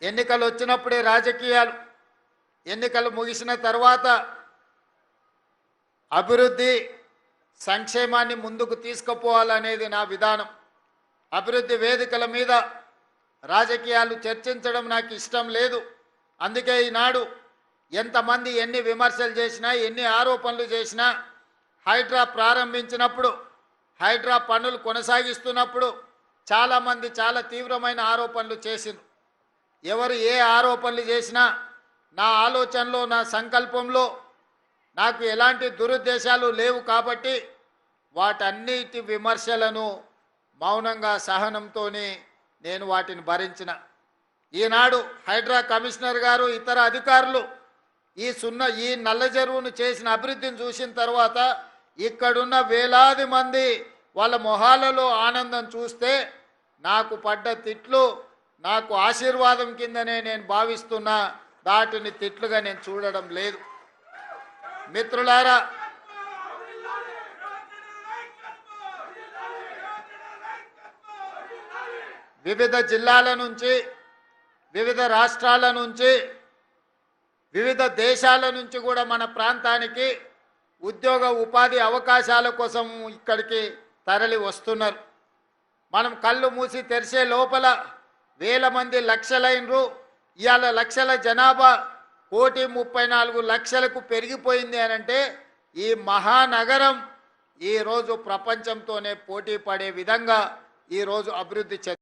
ఎన్నికలు వచ్చినప్పుడే రాజకీయాలు, ఎన్నికలు ముగిసిన తర్వాత అభివృద్ధి సంక్షేమాన్ని ముందుకు తీసుకుపోవాలనేది నా విధానం. అభివృద్ధి వేదికల మీద రాజకీయాలు చర్చించడం నాకు ఇష్టం లేదు. అందుకే ఈనాడు ఎంతమంది ఎన్ని విమర్శలు చేసినా, ఎన్ని ఆరోపణలు చేసినా, హైడ్రా ప్రారంభించినప్పుడు, హైడ్రా పనులు కొనసాగిస్తున్నప్పుడు చాలామంది చాలా తీవ్రమైన ఆరోపణలు చేసింది. ఎవరు ఏ ఆరోపణలు చేసినా నా ఆలోచనలో, నా సంకల్పంలో నాకు ఎలాంటి దురుద్దేశాలు లేవు కాబట్టి వాటన్నిటి విమర్శలను మౌనంగా సహనంతో నేను వాటిని భరించిన. ఈనాడు హైడ్రా కమిషనర్ గారు, ఇతర అధికారులు ఈ నల్ల చెరువును చేసిన అభివృద్ధిని చూసిన తర్వాత ఇక్కడున్న వేలాది మంది వాళ్ళ మొహాలలో ఆనందం చూస్తే నాకు పడ్డ తిట్లు నాకు ఆశీర్వాదం కిందనే నేను భావిస్తున్నా. వాటిని తిట్లుగా నేను చూడడం లేదు. మిత్రులారా, వివిధ జిల్లాల నుంచి, వివిధ రాష్ట్రాల నుంచి, వివిధ దేశాల నుంచి కూడా మన ప్రాంతానికి ఉద్యోగ ఉపాధి అవకాశాల కోసం ఇక్కడికి తరలి వస్తున్నారు. మనం కళ్ళు మూసి తెరిచే లోపల వేల మంది లక్షలైనరు. ఇవాళ లక్షల జనాభా 1,34,00,000కు పెరిగిపోయింది అనంటే ఈ మహానగరం ఈరోజు ప్రపంచంతోనే పోటీ పడే విధంగా ఈరోజు అభివృద్ధి